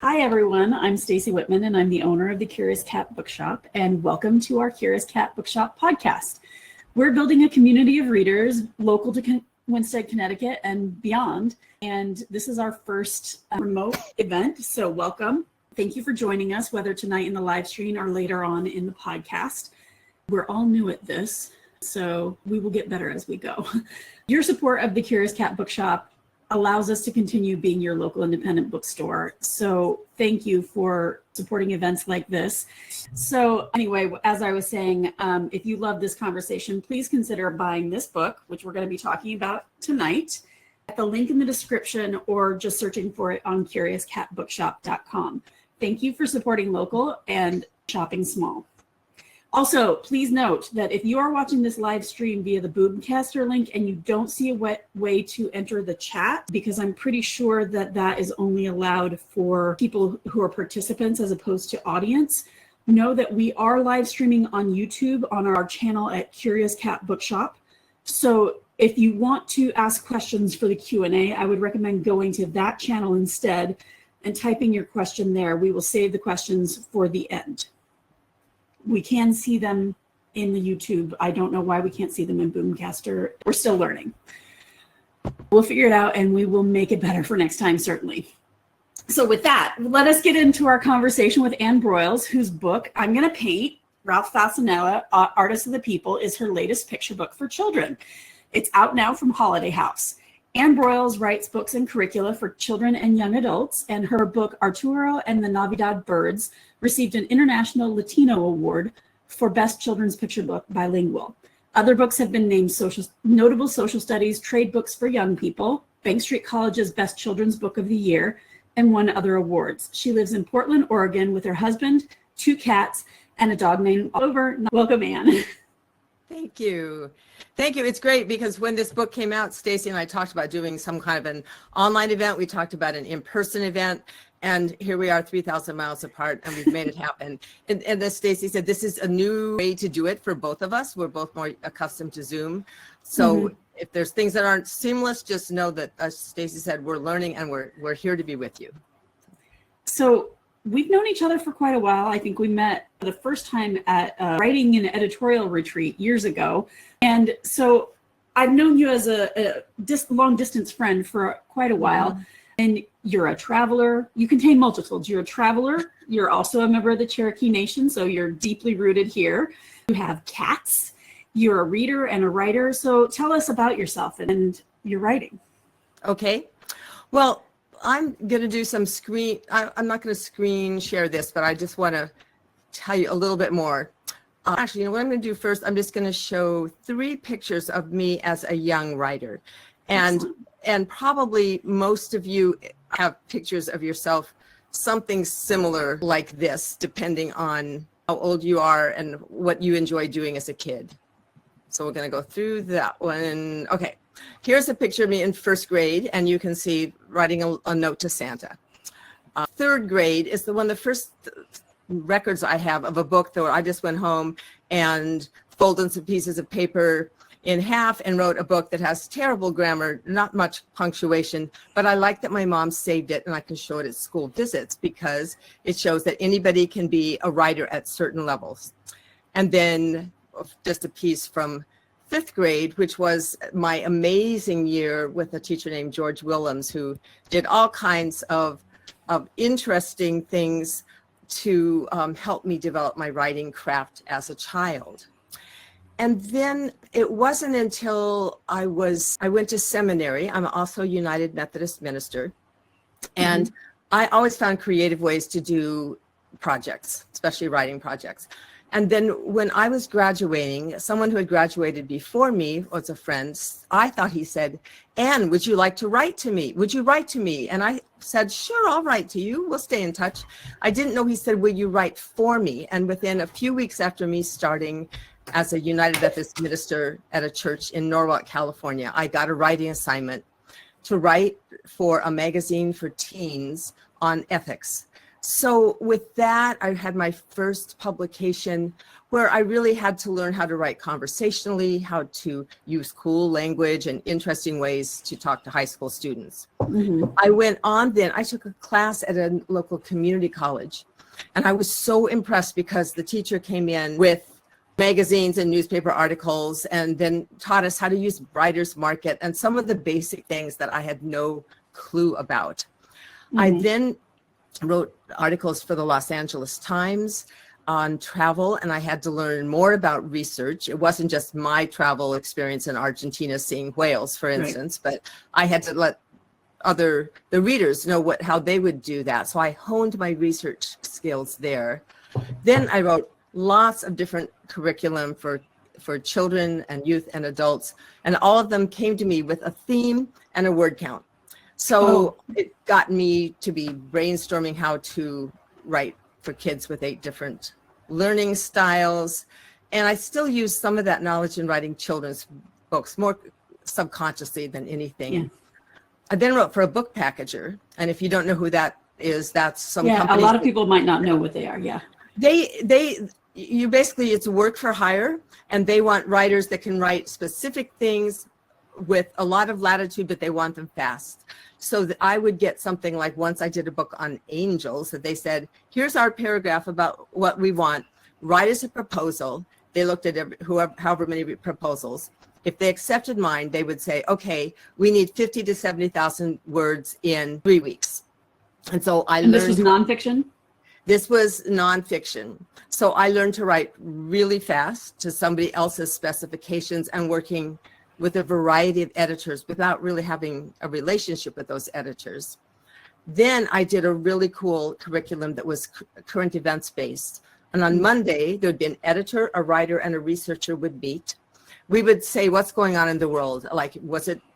Hi everyone, I'm Stacy Whitman and I'm the owner of the Curious Cat Bookshop, and welcome to our Curious Cat Bookshop podcast. We're building a community of readers local to Winsted, Connecticut and beyond, and this is our first remote event, so welcome. Thank you for joining us, whether tonight in the live stream or later on in the podcast. We're all new at this, so we will get better as we go. Your support of the Curious Cat Bookshop allows us to continue being your local independent bookstore. So thank you for supporting events like this. So anyway, as I was saying, if you love this conversation, please consider buying this book, which we're going to be talking about tonight, at the link in the description or just searching for it on curiouscatbookshop.com. Thank you for supporting local and shopping small. Also, please note that if you are watching this live stream via the Boomcaster link and you don't see a way to enter the chat, because I'm pretty sure that that is only allowed for people who are participants as opposed to audience, know that we are live streaming on YouTube on our channel at Curious Cat Bookshop. So if you want to ask questions for the Q&A, I would recommend going to that channel instead and typing your question there. We will save the questions for the end. We can see them in the YouTube. I don't know why we can't see them in Boomcaster. We're still learning. We'll figure it out and we will make it better for next time, certainly. So with that, let us get into our conversation with Anne Broyles, whose book, I'm Gonna Paint, Ralph Fasanella, Artist of the People, is her latest picture book for children. It's out now from Holiday House. Anne Broyles writes books and curricula for children and young adults, and her book Arturo and the Navidad Birds received an International Latino Award for Best Children's Picture Book Bilingual. Other books have been named Notable Social Studies Trade Books for Young People, Bank Street College's Best Children's Book of the Year, and won other awards. She lives in Portland, Oregon with her husband, 2 cats, and a dog named Oliver. Welcome, Anne. Thank you. Thank you. It's great because when this book came out, Stacy and I talked about doing some kind of an online event. We talked about an in-person event, and here we are 3,000 miles apart, and we've made it happen. And as Stacy said, this is a new way to do it for both of us. We're both more accustomed to Zoom. So if there's things that aren't seamless, just know that, as Stacy said, we're learning and we're here to be with you. So we've known each other for quite a while. I think we met the first time at a writing and editorial retreat years ago. And so I've known you as a long distance friend for quite a while. And you're a traveler. You contain multitudes. You're a traveler. You're also a member of the Cherokee Nation, so you're deeply rooted here. You have cats. You're a reader and a writer. So tell us about yourself and your writing. Okay. Well, I'm going to do some I'm not going to screen share this, but I just want to tell you a little bit more. Actually, you know what I'm going to do first? I'm just going to show 3 pictures of me as a young writer. And probably most of you have pictures of yourself, something similar like this, depending on how old you are and what you enjoy doing as a kid. So we're going to go through that one. Okay. Here's a picture of me in 1st grade, and you can see writing a note to Santa. 3rd grade is one of the first records I have of a book that I just went home and folded some pieces of paper in half and wrote a book that has terrible grammar, not much punctuation, but I like that my mom saved it and I can show it at school visits because it shows that anybody can be a writer at certain levels. And then just a piece from 5th grade, which was my amazing year with a teacher named George Willems, who did all kinds of interesting things to help me develop my writing craft as a child. And then it wasn't until I went to seminary. I'm also a United Methodist minister. And I always found creative ways to do projects, especially writing projects. And then when I was graduating, someone who had graduated before me was a friend. I thought he said, Anne, would you like to write to me? Would you write to me? And I said, sure, I'll write to you. We'll stay in touch. I didn't know he said, will you write for me? And within a few weeks after me starting as a United Methodist minister at a church in Norwalk, California, I got a writing assignment to write for a magazine for teens on ethics. So with that, I had my first publication where I really had to learn how to write conversationally, how to use cool language and interesting ways to talk to high school students. Mhm. I went on then, I took a class at a local community college, and I was so impressed because the teacher came in with magazines and newspaper articles and then taught us how to use Writer's Market and some of the basic things that I had no clue about. I Mhm. then wrote articles for the Los Angeles Times on travel, and I had to learn more about research. It wasn't just my travel experience in Argentina seeing whales, for instance, but I had to let the readers know how they would do that. So I honed my research skills there. Then I wrote lots of different curriculum for children and youth and adults, and all of them came to me with a theme and a word count. So it got me to be brainstorming how to write for kids with 8 different learning styles. And I still use some of that knowledge in writing children's books, more subconsciously than anything. Yeah. I then wrote for a book packager. And if you don't know who that is, that's some Yeah, a company. lot of people might not know what they are. Yeah. You basically, it's work for hire, and they want writers that can write specific things with a lot of latitude, but they want them fast. So that I would get something like, once I did a book on angels, that they said, here's our paragraph about what we want. Write us a proposal. They looked at however many proposals. If they accepted mine, they would say, okay, we need 50 to 70,000 words in 3 weeks. And so And this was nonfiction? This was nonfiction. So I learned to write really fast to somebody else's specifications and working with a variety of editors without really having a relationship with those editors. Then I did a really cool curriculum that was current events based. And on Monday, there'd be an editor, a writer, and a researcher would meet. We would say, what's going on in the world? Like,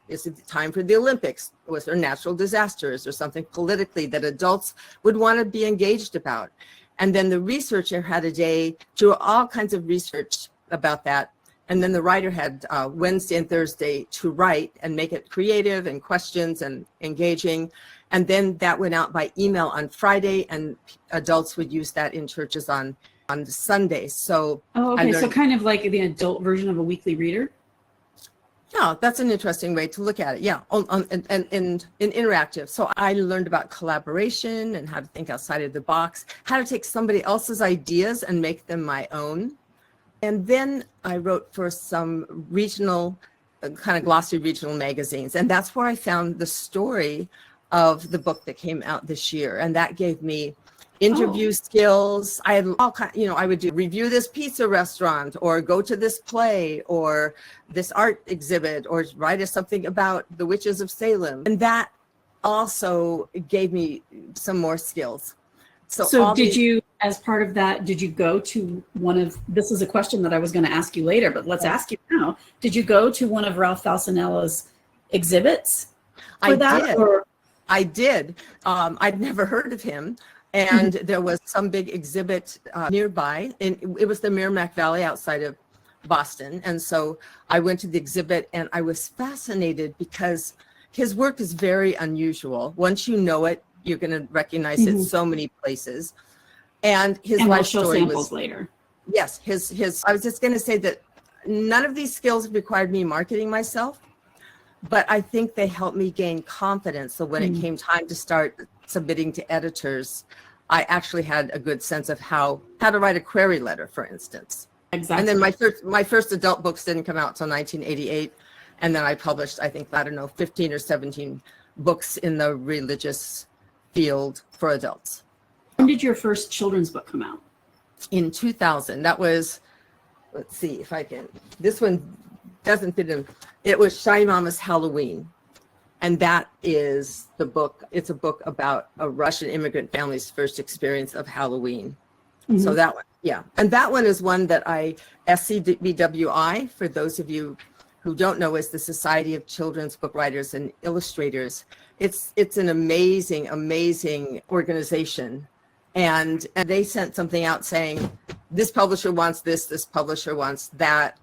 is it time for the Olympics? Was there natural disasters or something politically that adults would want to be engaged about? And then the researcher had a day to do all kinds of research about that. And then the writer had Wednesday and Thursday to write and make it creative and questions and engaging. And then that went out by email on Friday, and adults would use that in churches on Sunday. So okay. So kind of like the adult version of a weekly reader? Yeah, that's an interesting way to look at it. Yeah, and interactive. So I learned about collaboration and how to think outside of the box, how to take somebody else's ideas and make them my own. And then I wrote for some regional, kind of glossy regional magazines. And that's where I found the story of the book that came out this year. And that gave me interview skills. I had all kind, I would review this pizza restaurant, or go to this play, or this art exhibit, or write us something about the witches of Salem. And that also gave me some more skills. So did you, as part of that, did you go to this is a question that I was going to ask you later, but let's ask you now. Did you go to one of Ralph Falcinella's exhibits for that? Did. Or? I did. I'd never heard of him. And there was some big exhibit nearby, and it was the Merrimack Valley outside of Boston. And so I went to the exhibit, and I was fascinated because his work is very unusual. Once you know it, you're going to recognize it so many places. And his life story was later. Yes, I was just going to say that none of these skills required me marketing myself, but I think they helped me gain confidence. So when it came time to start submitting to editors, I actually had a good sense of how to write a query letter, for instance. Exactly. And then my first adult books didn't come out until 1988. And then I published, I think, 15 or 17 books in the religious field for adults. When did your first children's book come out? In 2000. That was, let's see if I can, this one doesn't fit in. It was Shy Mama's Halloween. And that is the book. It's a book about a Russian immigrant family's first experience of Halloween. So that one, yeah. And that one is one that SCBWI, for those of you who don't know, is the Society of Children's Book Writers and Illustrators. It's an amazing, amazing organization. And they sent something out saying, this publisher wants this publisher wants that.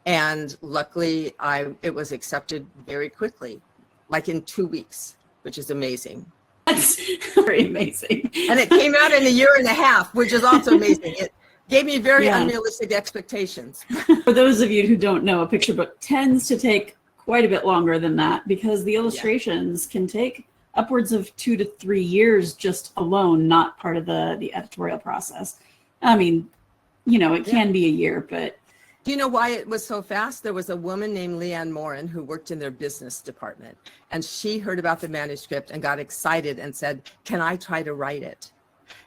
And luckily, it was accepted very quickly, like in 2 weeks, which is amazing. That's very amazing. And it came out in a year and a half, which is also amazing. It gave me very unrealistic expectations. For those of you who don't know, a picture book tends to take quite a bit longer than that because the illustrations can take upwards of 2 to 3 years just alone, not part of the editorial process. I mean, it can be a year, but. Do you know why it was so fast? There was a woman named Leanne Morin who worked in their business department, and she heard about the manuscript and got excited and said, "Can I try to write it?"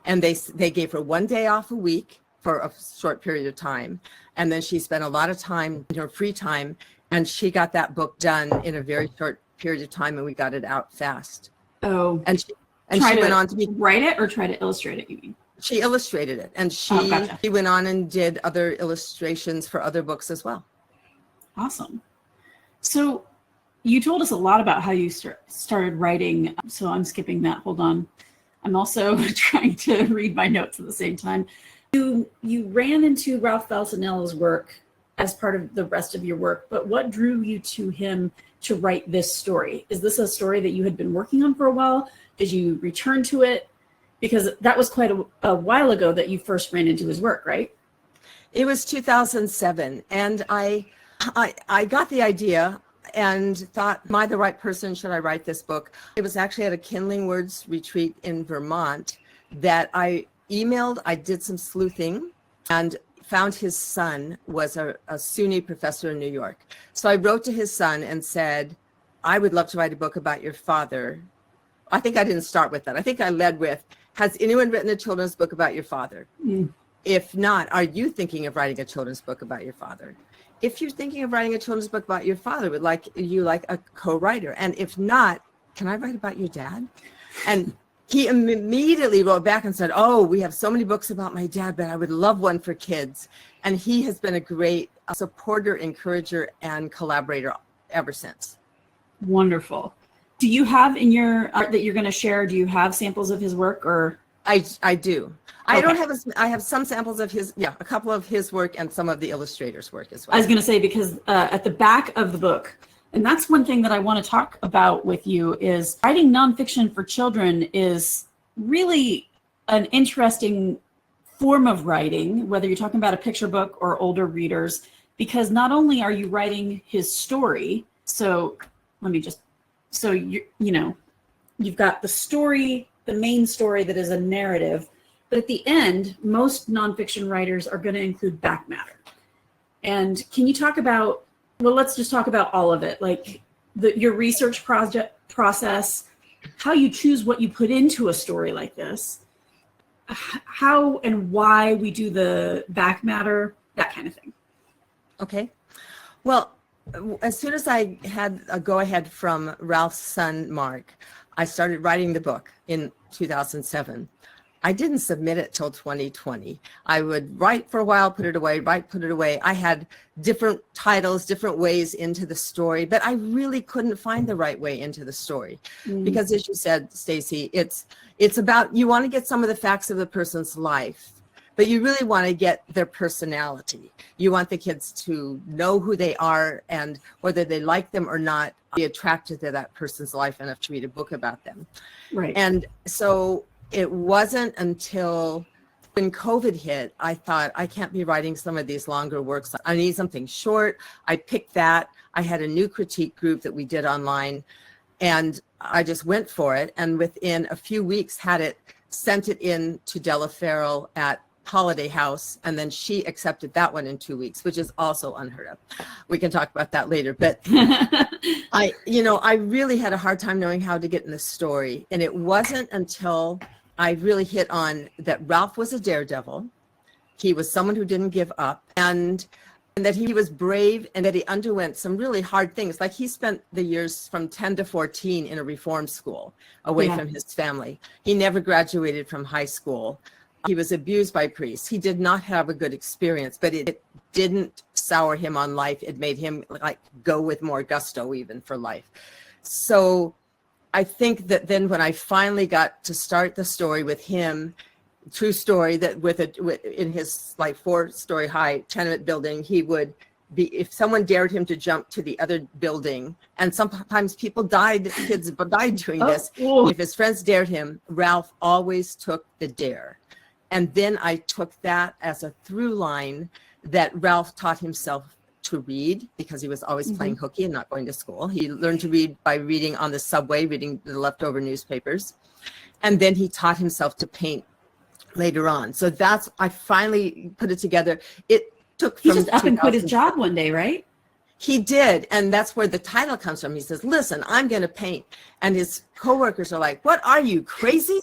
And they gave her 1 day off a week for a short period of time, and then she spent a lot of time in her free time, and she got that book done in a very short period of time, and we got it out fast. Oh, and she went on to write it or try to illustrate it, you mean? She illustrated it, and she went on and did other illustrations for other books as well. Awesome. So you told us a lot about how you started writing. So I'm skipping that. Hold on. I'm also trying to read my notes at the same time. You ran into Ralph Valsanella's work as part of the rest of your work, but what drew you to him to write this story? Is this a story that you had been working on for a while? Did you return to it? Because that was quite a while ago that you first ran into his work, right? It was 2007, and I got the idea and thought, am I the right person? Should I write this book? It was actually at a Kindling Words retreat in Vermont that I emailed. I did some sleuthing and found his son was a SUNY professor in New York. So I wrote to his son and said, I would love to write a book about your father. I think I didn't start with that. I think I led with, has anyone written a children's book about your father? If not, are you thinking of writing a children's book about your father? If you're thinking of writing a children's book about your father, would you like a co-writer? And if not, can I write about your dad? And he immediately wrote back and said, oh, we have so many books about my dad, but I would love one for kids. And he has been a great supporter, encourager, and collaborator ever since. Wonderful. Do you have in your art that you're going to share, do you have samples of his work or? I do. Okay. I don't have, I have some samples of his, a couple of his work and some of the illustrator's work as well. I was going to say, because at the back of the book, and that's one thing that I want to talk about with you, is writing nonfiction for children is really an interesting form of writing, whether you're talking about a picture book or older readers, because not only are you writing his story, so let me just, so you've got the story, the main story that is a narrative, but at the end, most nonfiction writers are going to include back matter. And can you talk about, well, let's just talk about all of it, like your research process, how you choose what you put into a story like this, how and why we do the back matter, that kind of thing. Okay. Well, as soon as I had a go-ahead from Ralph's son, Mark, I started writing the book in 2007. I didn't submit it till 2020. I would write for a while, put it away, put it away. I had different titles, different ways into the story, but I really couldn't find the right way into the story. Because as you said, Stacy, it's about, you want to get some of the facts of the person's life, but you really want to get their personality. You want the kids to know who they are and whether they like them or not, be attracted to that person's life enough to read a book about them. Right. And so it wasn't until when COVID hit, I thought, I can't be writing some of these longer works. I need something short. I picked that. I had a new critique group that we did online, and I just went for it. And within a few weeks, sent it in to Della Farrell at Holiday House, and then she accepted that one in 2 weeks, which is also unheard of. We can talk about that later. But I really had a hard time knowing how to get in the story. And it wasn't until I really hit on that Ralph was a daredevil. He was someone who didn't give up, and that he was brave, and that he underwent some really hard things. Like, he spent the years from 10 to 14 in a reform school away from his family. He never graduated from high school. He was abused by priests. He did not have a good experience, but it didn't sour him on life. It made him go with more gusto even for life. So I think that then when I finally got to start the story with him, true story, that in his 4-story high tenement building, he would if someone dared him to jump to the other building, and sometimes people died, kids died doing this. Oh. If his friends dared him, Ralph always took the dare. And then I took that as a through line that Ralph taught himself to read because he was always playing hooky and not going to school. He learned to read by reading on the subway, reading the leftover newspapers. And then he taught himself to paint later on. So I finally put it together. It took He from just up and quit his 2000 job one day, right? He did. And that's where the title comes from. He says, listen, I'm going to paint. And his coworkers are like, what are you, crazy?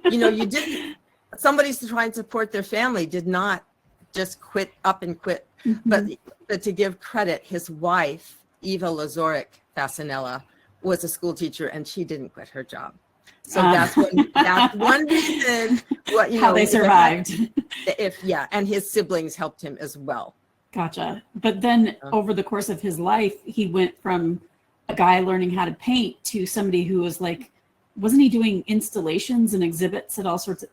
You didn't, somebody to try and support their family did not just up and quit. But to give credit, his wife, Eva Lazoric Fasanella, was a school teacher and she didn't quit her job. So that's one reason how they survived. And his siblings helped him as well. Gotcha. But then over the course of his life, he went from a guy learning how to paint to somebody who was like, wasn't he doing installations and exhibits at all sorts of,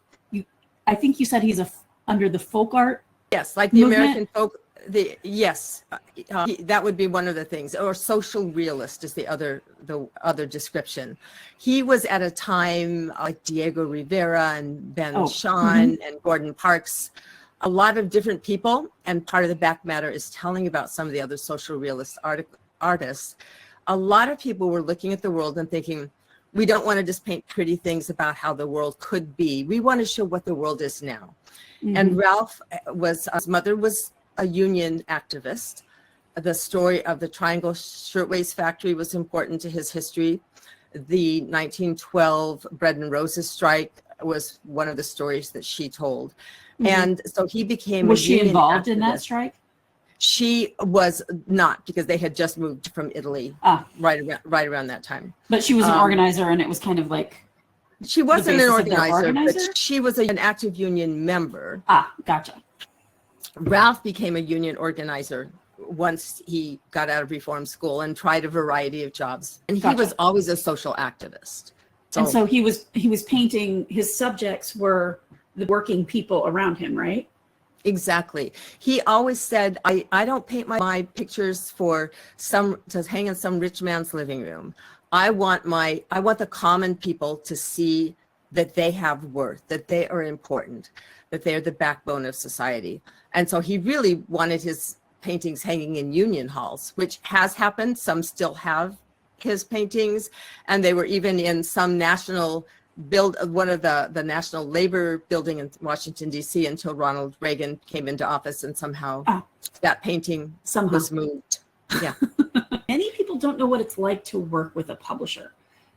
I think you said he's under the folk art. Yes, like the movement? American folk. That would be one of the things, or social realist is the other description. He was at a time like Diego Rivera and Ben Shahn and Gordon Parks, a lot of different people. And part of the back matter is telling about some of the other social realist artists. A lot of people were looking at the world and thinking, we don't want to just paint pretty things about how the world could be. We want to show what the world is now. And Ralph his mother was a union activist. The story of the Triangle Shirtwaist Factory was important to his history. The 1912 Bread and Roses strike was one of the stories that she told. And so he became Was she involved in that strike? She was not, because they had just moved from Italy right around that time. But she was an organizer, and it was kind of like she wasn't an organizer, but she was an active union member. Gotcha. Ralph became a union organizer once he got out of reform school and tried a variety of jobs. And he was always a social activist. And so he was painting, his subjects were the working people around him, right? Exactly. He always said, I don't paint my pictures to hang in some rich man's living room. I want the common people to see that they have worth, that they are important, that they are the backbone of society. And so he really wanted his paintings hanging in union halls, which has happened. Some still have his paintings, and they were even in some one of the National Labor Building in Washington, D.C. until Ronald Reagan came into office, and somehow that painting was moved. Yeah. Many people don't know what it's like to work with a publisher.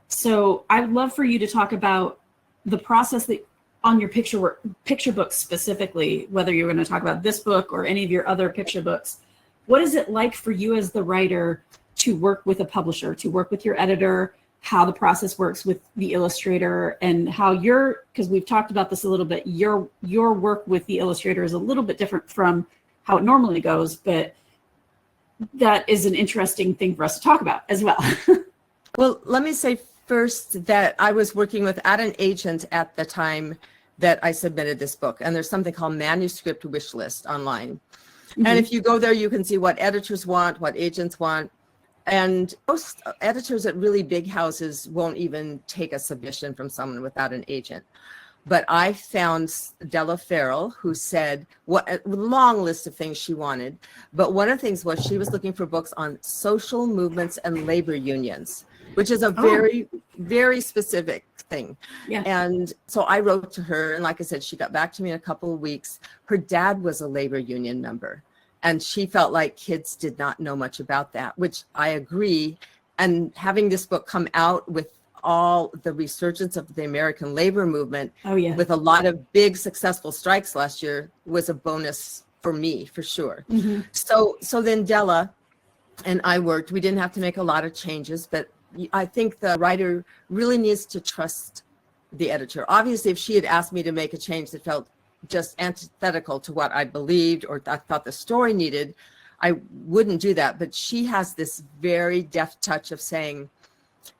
So I'd love for you to talk about the process that on your picture books specifically, whether you're going to talk about this book or any of your other picture books. What is it like for you as the writer to work with a publisher, to work with your editor, how the process works with the illustrator, and how because we've talked about this a little bit, your work with the illustrator is a little bit different from how it normally goes, but that is an interesting thing for us to talk about as well. Well, let me say first that I was working without an agent at the time that I submitted this book. And there's something called Manuscript Wish List online. And if you go there, you can see what editors want, what agents want. And most editors at really big houses won't even take a submission from someone without an agent. But I found Della Farrell, who said a long list of things she wanted. But one of the things was she was looking for books on social movements and labor unions, which is a very, very specific thing. Yeah. And so I wrote to her, and like I said, she got back to me in a couple of weeks. Her dad was a labor union member, and she felt like kids did not know much about that, which I agree. And having this book come out with all the resurgence of the American labor movement, with a lot of big successful strikes last year, was a bonus for me, for sure. So then Della and I worked. We didn't have to make a lot of changes, but I think the writer really needs to trust the editor. Obviously, if she had asked me to make a change that felt just antithetical to what I believed or I thought the story needed, I wouldn't do that. But she has this very deft touch of saying,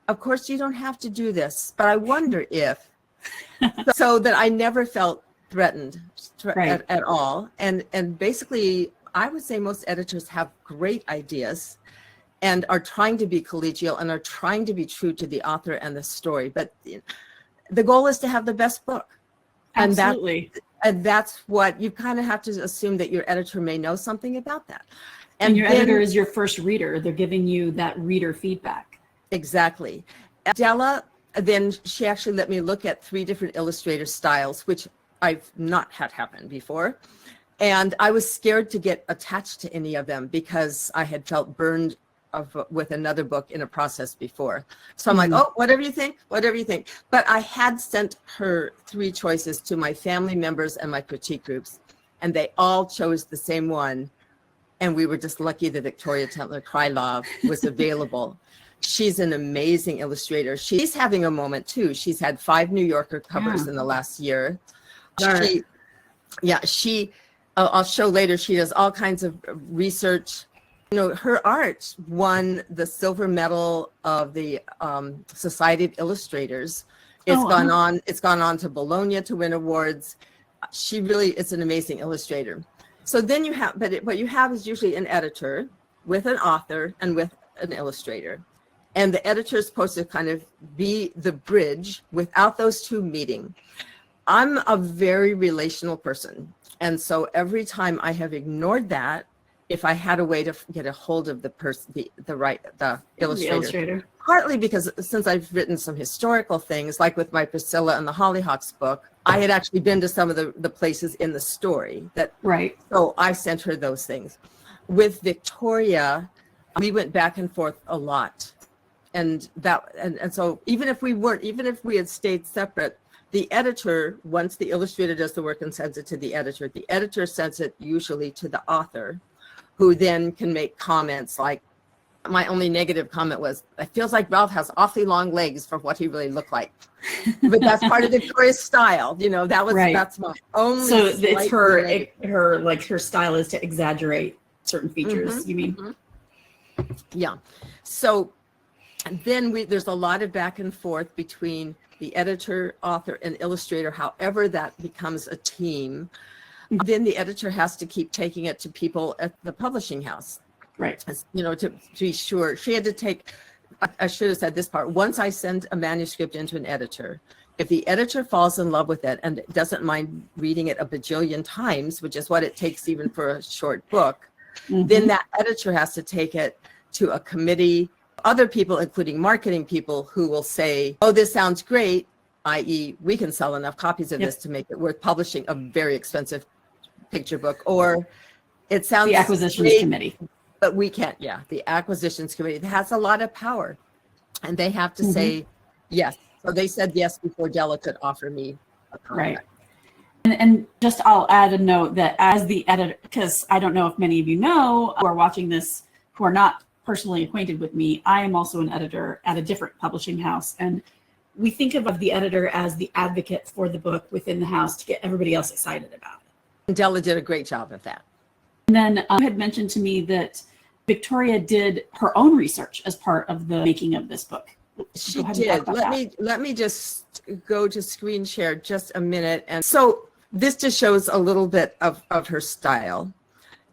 of course, you don't have to do this, but I wonder if, so that I never felt threatened at all. And basically, I would say most editors have great ideas and are trying to be collegial and are trying to be true to the author and the story. But the goal is to have the best book. Absolutely. And that's what you kind of have to assume, that your editor may know something about that. And your editor is your first reader. They're giving you that reader feedback. Exactly. Della, then she actually let me look at 3 different illustrator styles, which I've not had happen before. And I was scared to get attached to any of them because I had felt burned with another book in a process before. So I'm like, oh, whatever you think. But I had sent her 3 choices to my family members and my critique groups, and they all chose the same one. And we were just lucky that Victoria Tentler Krylov was available. She's an amazing illustrator. She's having a moment too. She's had 5 New Yorker covers in the last year. I'll show later, she does all kinds of research. You know, her art won the silver medal of the Society of Illustrators. It's gone on to Bologna to win awards. She really is an amazing illustrator. So then you have, what you have is usually an editor with an author and with an illustrator. And the editor is supposed to kind of be the bridge without those 2 meeting. I'm a very relational person. And so every time I have ignored that, if I had a way to get a hold of the person, the illustrator. Partly because since I've written some historical things, like with my Priscilla and the Hollyhocks book, I had actually been to some of the places in the story that, so I sent her those things. With Victoria, we went back and forth a lot. And so even if we had stayed separate, the editor, once the illustrator does the work and sends it to the editor sends it usually to the author, who then can make comments. Like, my only negative comment was, it feels like Ralph has awfully long legs for what he really looked like. But that's part of Victoria's style, you know. That's my only. So it's her style is to exaggerate certain features. You mean? Yeah. So then there's a lot of back and forth between the editor, author, and illustrator. However, that becomes a team. Then the editor has to keep taking it to people at the publishing house. Right. You know, to be sure. She had to take, I should have said this part. Once I send a manuscript into an editor, if the editor falls in love with it and doesn't mind reading it a bajillion times, which is what it takes even for a short book, then that editor has to take it to a committee, other people, including marketing people, who will say, oh, this sounds great, i.e. we can sell enough copies of this to make it worth publishing a very expensive picture book, or it sounds the acquisitions great, committee. But we can't, the acquisitions committee has a lot of power, and they have to say yes. So they said yes before Della could offer me a contract. Right. And just I'll add a note that as the editor, because I don't know if many of you know who are watching this who are not personally acquainted with me, I am also an editor at a different publishing house. And we think of the editor as the advocate for the book within the house to get everybody else excited about it. And Della did a great job of that. And then had mentioned to me that Victoria did her own research as part of the making of this book. She did. Let me just go to screen share just a minute. And so this just shows a little bit of her style.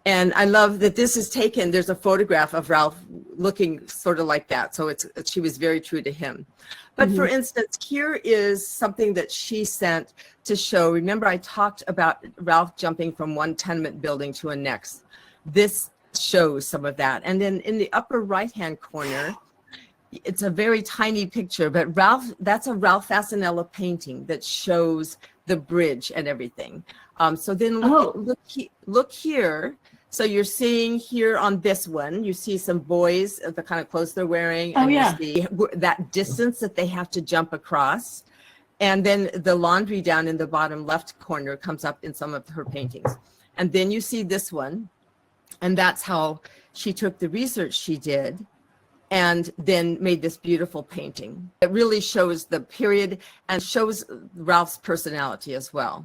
And I love that this is taken, there's a photograph of Ralph looking sort of like that. So she was very true to him. But for instance, here is something that she sent to show. Remember, I talked about Ralph jumping from one tenement building to a next. This shows some of that. And then in the upper right-hand corner, it's a very tiny picture, but that's a Ralph Fasanella painting that shows the bridge and everything. So then look here. So you're seeing here on this one, you see some boys, the kind of clothes they're wearing. And you see that distance that they have to jump across. And then the laundry down in the bottom left corner comes up in some of her paintings. And then you see this one. And that's how she took the research she did and then made this beautiful painting. It really shows the period and shows Ralph's personality as well.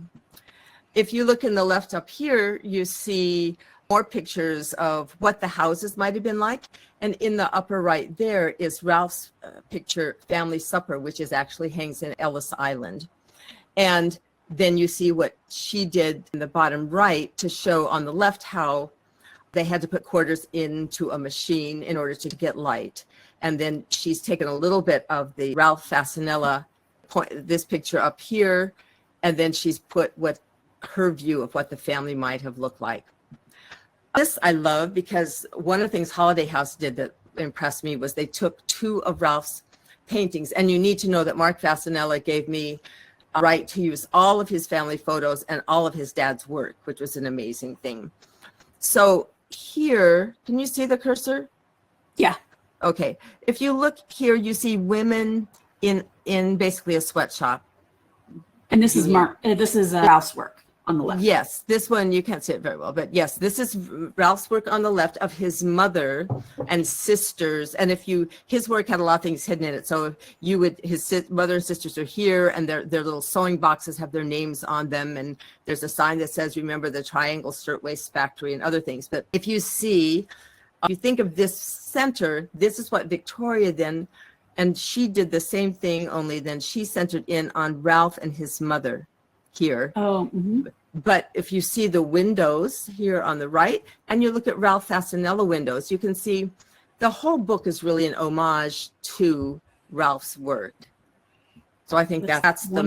If you look in the left up here, you see more pictures of what the houses might have been like. And in the upper right there is Ralph's picture, Family Supper, which is actually hangs in Ellis Island. And then you see what she did in the bottom right to show on the left how they had to put quarters into a machine in order to get light. And then she's taken a little bit of the Ralph Fasanella this picture up here, and then she's put what her view of what the family might have looked like. This I love because one of the things Holiday House did that impressed me was they took 2 of Ralph's paintings, and you need to know that Mark Fasanella gave me a right to use all of his family photos and all of his dad's work, which was an amazing thing. So here, can you see the cursor? Yeah. Okay. If you look here, you see women in basically a sweatshop. And this is Ralph's work on the left. Yes, this one you can't see it very well, but yes, this is Ralph's work on the left of his mother and sisters. And his work had a lot of things hidden in it. So his mother and sisters are here, and their little sewing boxes have their names on them. And there's a sign that says, remember the Triangle Shirtwaist Factory and other things. But if you think of this center, this is what Victoria then, and she did the same thing, only then she centered in on Ralph and his mother here. Oh, mm-hmm. But if you see the windows here on the right, and you look at Ralph Fasanella windows, you can see the whole book is really an homage to Ralph's work. So I think that's the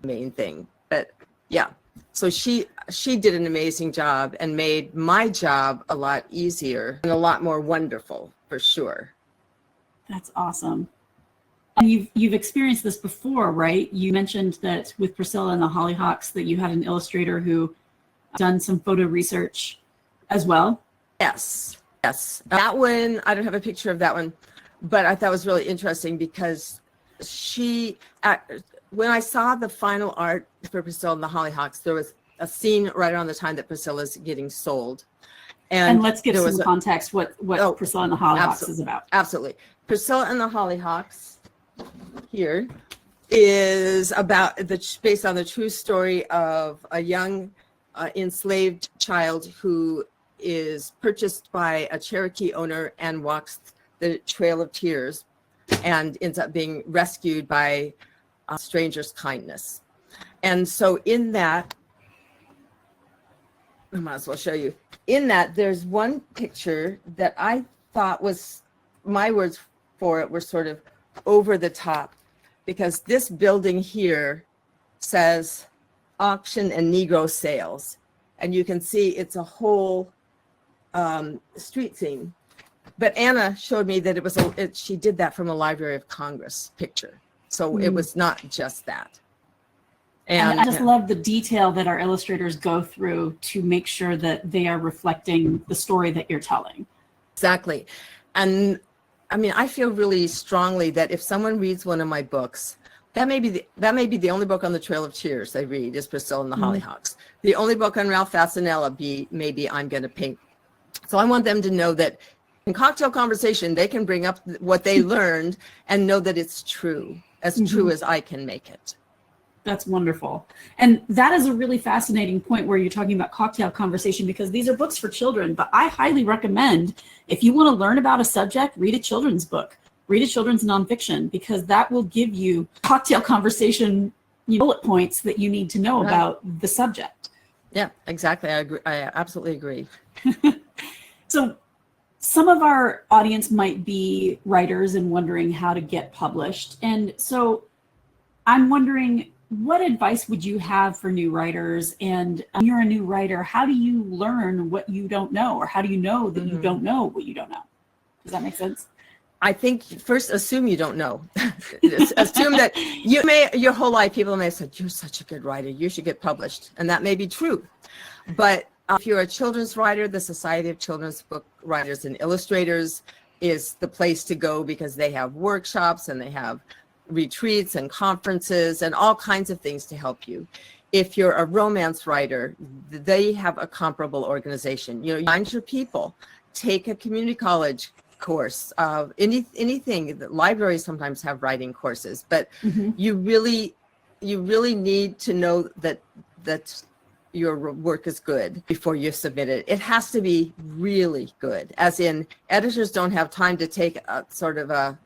main thing. But yeah, so she did an amazing job and made my job a lot easier and a lot more wonderful, for sure. That's awesome. And you've experienced this before, right? You mentioned that with Priscilla and the Hollyhocks that you had an illustrator who done some photo research as well. Yes. That one, I don't have a picture of that one, but I thought it was really interesting because when I saw the final art for Priscilla and the Hollyhocks, there was a scene right around the time that Priscilla's getting sold. And let's give some context what Priscilla and the Hollyhocks is about. Absolutely. Priscilla and the Hollyhocks here is based on the true story of a young enslaved child who is purchased by a Cherokee owner and walks the Trail of Tears and ends up being rescued by a stranger's kindness. And so in that, I might as well show you. In that, there's one picture that I thought was, my words for it were sort of over the top, because this building here says auction and Negro sales. And you can see it's a whole street scene. But Anna showed me that she did that from a Library of Congress picture. So it was not just that. And I just love the detail that our illustrators go through to make sure that they are reflecting the story that you're telling. Exactly. And I mean, I feel really strongly that if someone reads one of my books, that may be the only book on the Trail of Tears they read is Priscilla and the Hollyhocks. The only book on Ralph Fasanella maybe I'm going to paint. So I want them to know that in cocktail conversation, they can bring up what they learned and know that it's true, as true as I can make it. That's wonderful. And that is a really fascinating point where you're talking about cocktail conversation, because these are books for children, but I highly recommend, if you want to learn about a subject, read a children's book, read a children's nonfiction, because that will give you cocktail conversation bullet points that you need to know about the subject. Yeah, exactly. I agree. I absolutely agree. So some of our audience might be writers and wondering how to get published. And so I'm wondering, what advice would you have for new writers? And when you're a new writer, how do you learn what you don't know? Or how do you know that you don't know what you don't know? Does that make sense? I think first assume you don't know. Assume that your whole life people may have said, you're such a good writer, you should get published. And that may be true. But if you're a children's writer, the Society of Children's Book Writers and Illustrators is the place to go, because they have workshops and they have retreats and conferences and all kinds of things to help you. If you're a romance writer, they have a comparable organization. Find your people, take a community college course, anything. The libraries sometimes have writing courses, but you really need to know that your work is good before you submit it. It has to be really good, as in editors don't have time to take a sort of a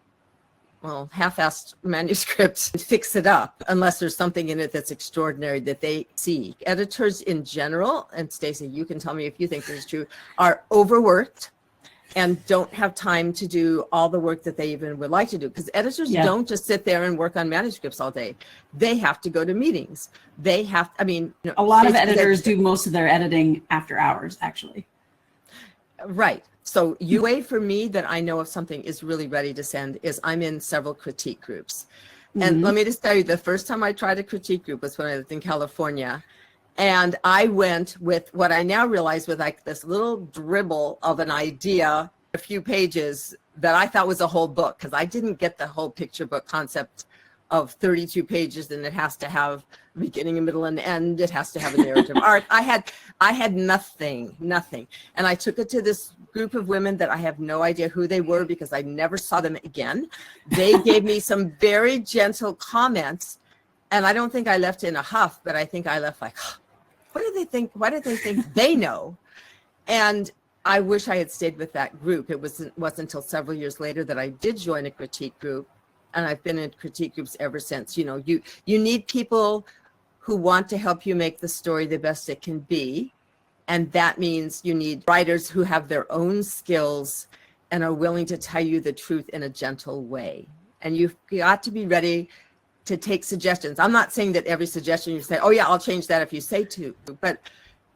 half-assed manuscript and fix it up unless there's something in it that's extraordinary that they see. Editors in general, and Stacy, you can tell me if you think this is true, are overworked and don't have time to do all the work that they even would like to do. Because editors don't just sit there and work on manuscripts all day. They have to go to meetings. They have, a lot of editors do most of their editing after hours, actually. Right. So way for me that I know if something is really ready to send is I'm in several critique groups. And let me just tell you, the first time I tried a critique group was when I lived in California. And I went with what I now realize with like this little dribble of an idea, a few pages that I thought was a whole book, because I didn't get the whole picture book concept of 32 pages, and it has to have a beginning, a middle, and end. It has to have a narrative arc. I had nothing. And I took it to this group of women that I have no idea who they were because I never saw them again. They gave me some very gentle comments, and I don't think I left in a huff, but I think I left like, what do they think? Why did they think they know? And I wish I had stayed with that group. It wasn't until several years later that I did join a critique group, and I've been in critique groups ever since. You need people who want to help you make the story the best it can be. And that means you need writers who have their own skills and are willing to tell you the truth in a gentle way. And you've got to be ready to take suggestions. I'm not saying that every suggestion you say, oh yeah, I'll change that if you say to, but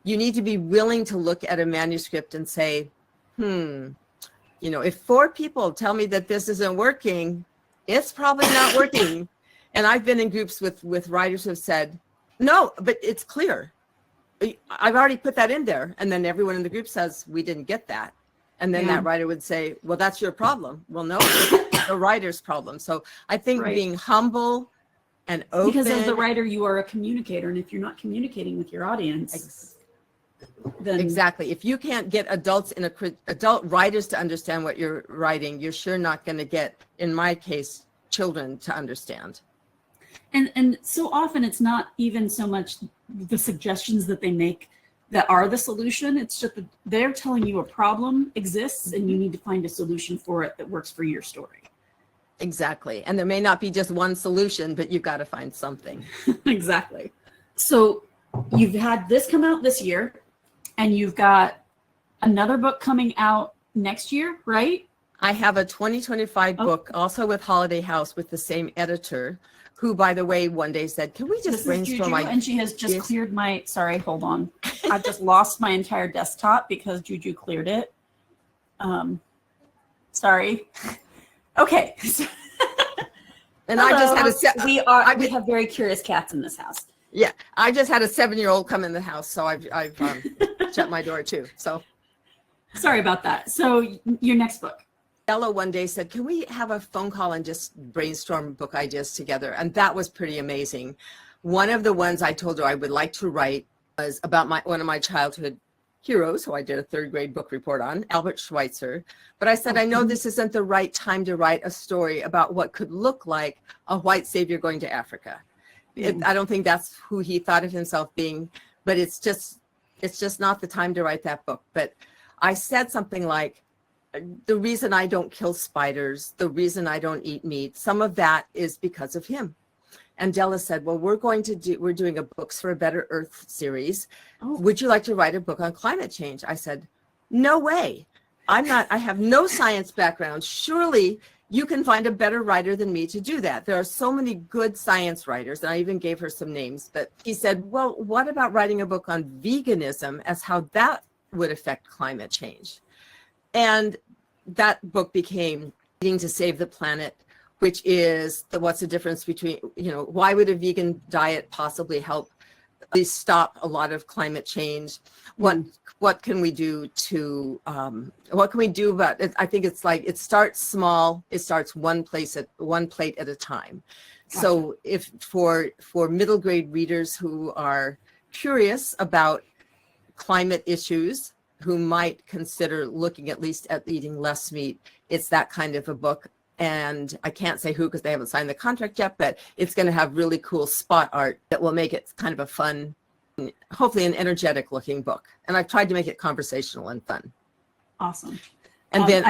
you need to be willing to look at a manuscript and say, if 4 people tell me that this isn't working, it's probably not working. And I've been in groups with writers who have said, no, but it's clear. I've already put that in there. And then everyone in the group says, we didn't get that. And then that writer would say, well, that's your problem. Well, no, it's the writer's problem. So I think being humble and open. Because as the writer, you are a communicator. And if you're not communicating with your audience, then. Exactly. If you can't get adult writers to understand what you're writing, you're sure not going to get, in my case, children to understand. And so often it's not even so much the suggestions that they make that are the solution. It's just that they're telling you a problem exists and you need to find a solution for it that works for your story. Exactly. And there may not be just one solution, but you've got to find something. Exactly. So you've had this come out this year, and you've got another book coming out next year, right? I have a 2025 book also with Holiday House with the same editor, who, by the way, one day said, can we just brainstorm? And she has just cleared my, sorry, hold on. I've just lost my entire desktop because Juju cleared it. Sorry. Okay. And I just had we have very curious cats in this house. Yeah, I just had a 7-year-old come in the house, so I've shut my door too. So sorry about that. So your next book. Ella one day said, can we have a phone call and just brainstorm book ideas together? And that was pretty amazing. One of the ones I told her I would like to write was about one of my childhood heroes, who I did a 3rd grade book report on, Albert Schweitzer. But I said, I know this isn't the right time to write a story about what could look like a white savior going to Africa. I don't think that's who he thought of himself being, but it's just not the time to write that book. But I said something like, the reason I don't kill spiders, the reason I don't eat meat, some of that is because of him. And Della said, well, we're doing a Books for a Better Earth series. Would you like to write a book on climate change? I said, no way. I have no science background. Surely you can find a better writer than me to do that. There are so many good science writers, and I even gave her some names. But he said, well, what about writing a book on veganism as how that would affect climate change? And that book became Eating to Save the Planet, which is what's the difference between, why would a vegan diet possibly help at least stop a lot of climate change? What can we do what can we do about it? I think it's like, it starts small, it starts one plate at a time. Gotcha. So if for middle grade readers who are curious about climate issues, who might consider looking at least at eating less meat, it's that kind of a book. And I can't say who because they haven't signed the contract yet, but it's going to have really cool spot art that will make it kind of a fun, hopefully an energetic looking book. And I've tried to make it conversational and fun. Awesome. And then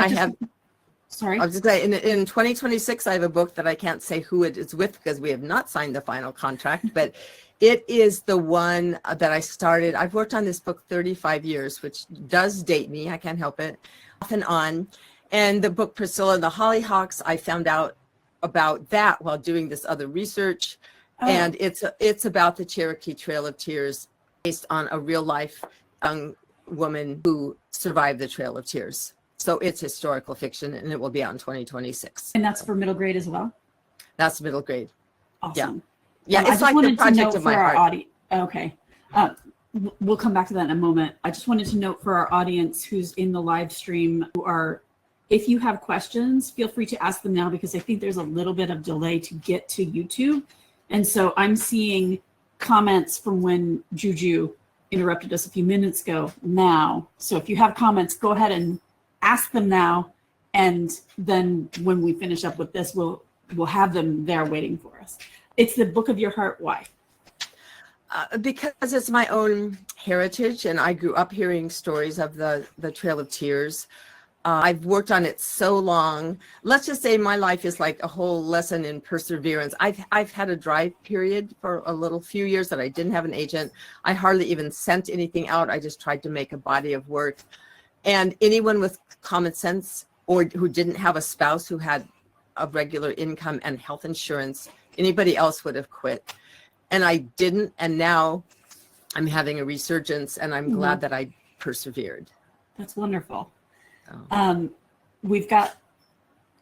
Sorry. I was just saying, in 2026, I have a book that I can't say who it is with because we have not signed the final contract, but it is the one that I started. I've worked on this book 35 years, which does date me. I can't help it, off and on. And the book Priscilla and the Hollyhocks, I found out about that while doing this other research. Oh. And it's about the Cherokee Trail of Tears, based on a real life young woman who survived the Trail of Tears. So it's historical fiction, and it will be out in 2026. And that's for middle grade as well? That's middle grade. Awesome. Yeah, I it's just like the wanted to project note of for my our heart. Okay. We'll come back to that in a moment. I just wanted to note for our audience who's in the live stream, if you have questions, feel free to ask them now, because I think there's a little bit of delay to get to YouTube. And so I'm seeing comments from when Juju interrupted us a few minutes ago now. So if you have comments, go ahead and ask them now. And then when we finish up with this, we'll have them there waiting for us. It's the book of your heart. Why? Because it's my own heritage, and I grew up hearing stories of the Trail of Tears. I've worked on it so long. Let's just say my life is like a whole lesson in perseverance. I've had a dry period for a few years that I didn't have an agent. I hardly even sent anything out. I just tried to make a body of work. And anyone with common sense, or who didn't have a spouse who had a regular income and health insurance, anybody else would have quit. And I didn't. And now I'm having a resurgence, and I'm glad that I persevered. That's wonderful. Oh. We've got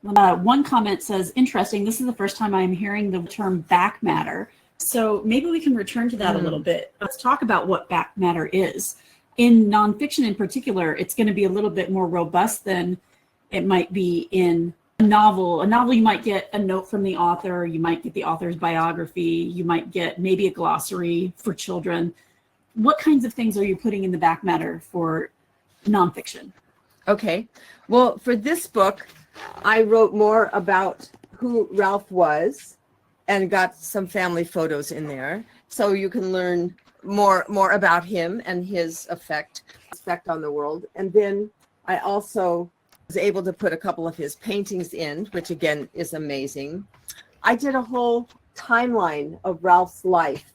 one comment says, interesting. This is the first time I'm hearing the term back matter. So maybe we can return to that a little bit. Let's talk about what back matter is. In nonfiction in particular, it's going to be a little bit more robust than it might be in a novel. A novel, you might get a note from the author. You might get the author's biography. You might get maybe a glossary for children. What kinds of things are you putting in the back matter for nonfiction? Okay. Well, for this book, I wrote more about who Ralph was and got some family photos in there. So you can learn more about him and his effect on the world. And then I also was able to put a couple of his paintings in, which again is amazing. I did a whole timeline of Ralph's life.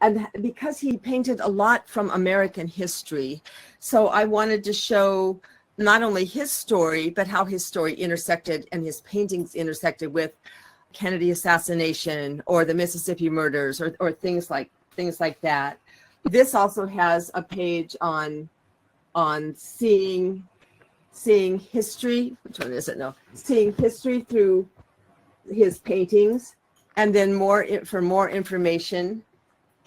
And because he painted a lot from American history, so I wanted to show not only his story, but how his story intersected and his paintings intersected with Kennedy assassination or the Mississippi murders or things like that. This also has a page on seeing history. Which one is it? No, seeing history through his paintings, and then more information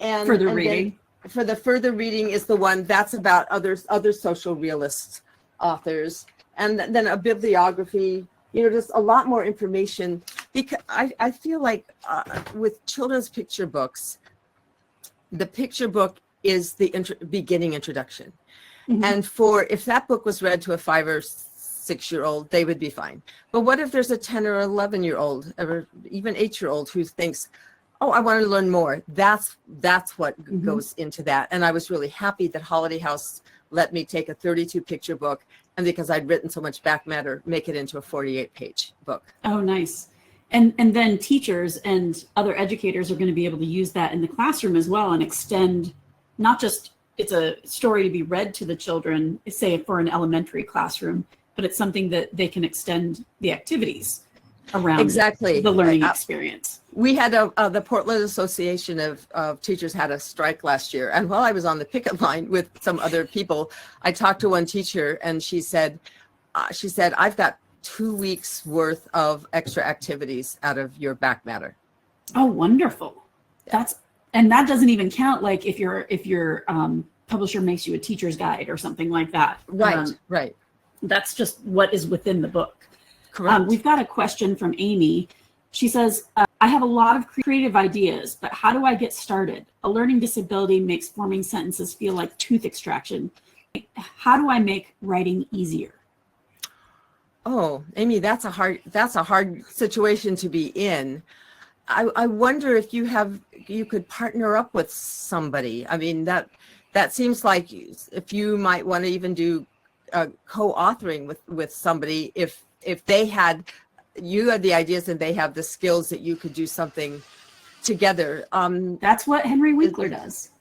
and Further reading. For the further reading is the one that's about other social realists authors, and then a bibliography, just a lot more information, because I feel like with children's picture books, the picture book is the beginning introduction. And if that book was read to a 5 or 6 year old, they would be fine. But what if there's a 10 or 11 year old, or even 8 year old, who thinks, oh, I want to learn more? That's what goes into that. And I was really happy that Holiday House let me take a 32 picture book, and because I'd written so much back matter, make it into a 48 page book. Oh, nice. And then teachers and other educators are going to be able to use that in the classroom as well, and extend, not just it's a story to be read to the children, say for an elementary classroom, but it's something that they can extend the activities around exactly the learning experience. We had the Portland Association of Teachers had a strike last year. And while I was on the picket line with some other people, I talked to one teacher, and she said, I've got 2 weeks worth of extra activities out of your back matter. Oh, wonderful. And that doesn't even count, like if your publisher makes you a teacher's guide or something like that. Right. That's just what is within the book. Correct. We've got a question from Amy. She says, I have a lot of creative ideas, but how do I get started? A learning disability makes forming sentences feel like tooth extraction. How do I make writing easier? Oh, Amy, that's a hard situation to be in. I wonder if you could partner up with somebody. I mean, that seems like if you might want to even do co-authoring with somebody, if if you had the ideas and they have the skills, that you could do something together. That's what Henry Winkler does.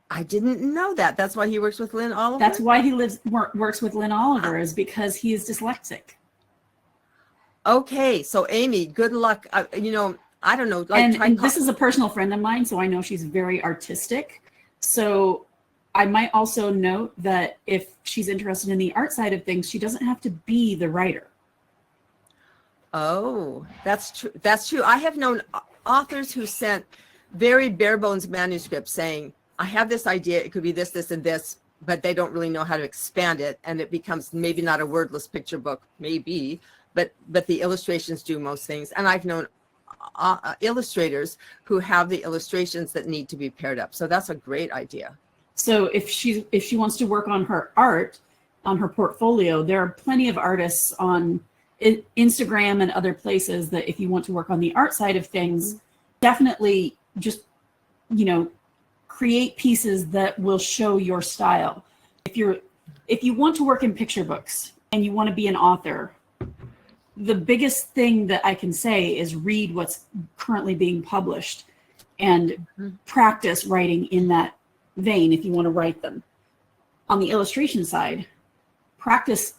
I didn't know that. That's why he works with Lynn Oliver? That's why he works with Lynn Oliver, is because he is dyslexic. Okay, so Amy, good luck. I don't know. And this is a personal friend of mine, so I know she's very artistic. So I might also note that if she's interested in the art side of things, she doesn't have to be the writer. Oh, that's true. That's true. I have known authors who sent very bare bones manuscripts saying, I have this idea, it could be this, this, and this, but they don't really know how to expand it. And it becomes maybe not a wordless picture book, maybe, but the illustrations do most things. And I've known illustrators who have the illustrations that need to be paired up. So that's a great idea. So if she wants to work on her art, on her portfolio, there are plenty of artists on Instagram and other places that if you want to work on the art side of things, definitely just, create pieces that will show your style. If you want to work in picture books and you want to be an author, the biggest thing that I can say is read what's currently being published and practice writing in that vein if you want to write them. On the illustration side, practice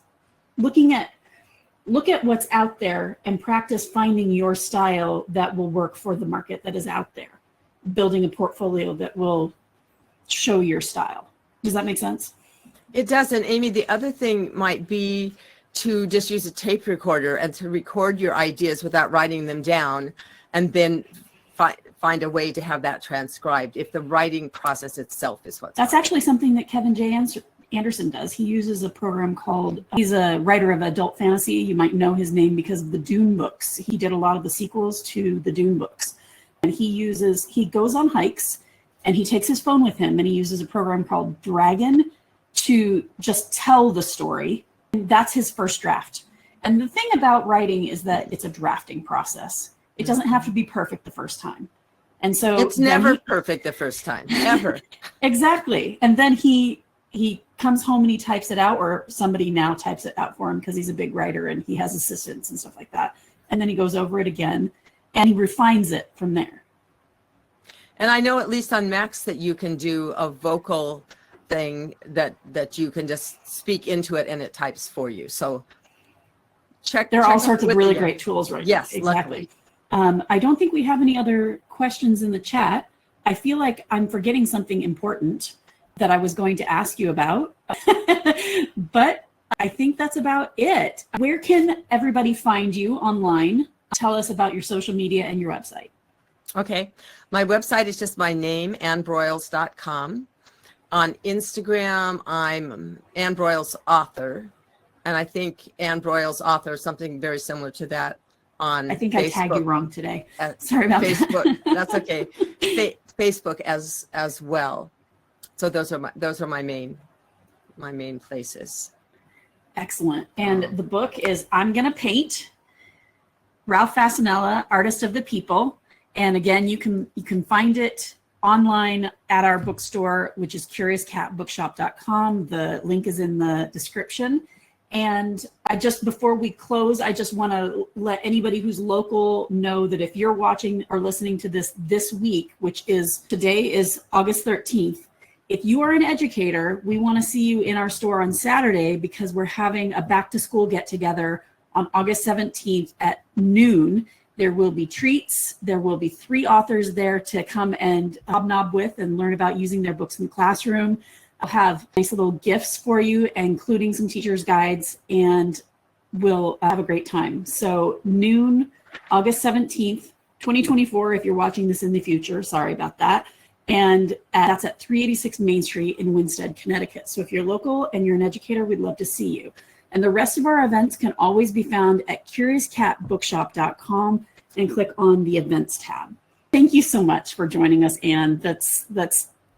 look at what's out there and practice finding your style that will work for the market that is out there, building a portfolio that will show your style. Does that make sense? It does. And Amy, the other thing might be to just use a tape recorder and to record your ideas without writing them down, and then find a way to have that transcribed if the writing process itself is what's That's actually something that Kevin J. Anderson does. He uses a program called, he's a writer of adult fantasy. You might know his name because of the Dune books. He did a lot of the sequels to the Dune books. And he goes on hikes and he takes his phone with him and he uses a program called Dragon to just tell the story. And that's his first draft. And the thing about writing is that it's a drafting process. It doesn't have to be perfect the first time. And so it's never perfect the first time, ever. Exactly. And then he comes home and he types it out, or somebody now types it out for him because he's a big writer and he has assistants and stuff like that. And then he goes over it again and he refines it from there. And I know at least on Max that you can do a vocal thing that you can just speak into it and it types for you. So there are all sorts of really great tools right now. Yes, exactly. I don't think we have any other questions in the chat. I feel like I'm forgetting something important that I was going to ask you about, but I think that's about it. Where can everybody find you online? Tell us about your social media and your website. Okay. My website is just my name, AnnBroyles.com. On Instagram, I'm Ann Broyles Author. And I think Ann Broyles Author, something very similar to that on I think Facebook. I tagged you wrong today. Sorry about Facebook. that. That's okay. Facebook as well. So those are my main places. Excellent. And the book is I'm Gonna Paint, Ralph Fasanella, Artist of the People. And again, you can find it online at our bookstore, which is CuriousCatBookshop.com. The link is in the description. And before we close, I just want to let anybody who's local know that if you're watching or listening to this week, which is today is August 13th, if you are an educator, we want to see you in our store on Saturday because we're having a back to school get together on August 17th at noon. There will be treats. There will be 3 authors there to come and hobnob with and learn about using their books in the classroom. I'll have nice little gifts for you, including some teacher's guides, and we'll have a great time. So noon, August 17th, 2024, if you're watching this in the future, sorry about that. And that's at 386 Main Street in Winsted, Connecticut. So if you're local and you're an educator, we'd love to see you. And the rest of our events can always be found at CuriousCatBookshop.com and click on the events tab. Thank you so much for joining us, Anne. It's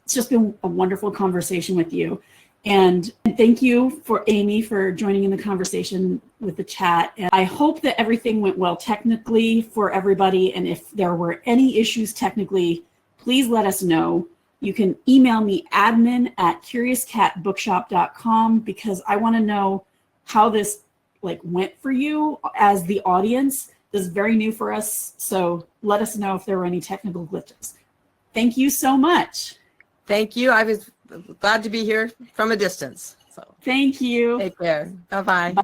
just been a wonderful conversation with you. And thank you for Amy for joining in the conversation with the chat. And I hope that everything went well technically for everybody. And if there were any issues technically, please let us know. You can email me admin@CuriousCatBookshop.com because I want to know how this like went for you as the audience. This is very new for us, so let us know if there were any technical glitches. Thank you so much. Thank you. I was glad to be here from a distance. So Thank you. take care. Bye-bye. Bye.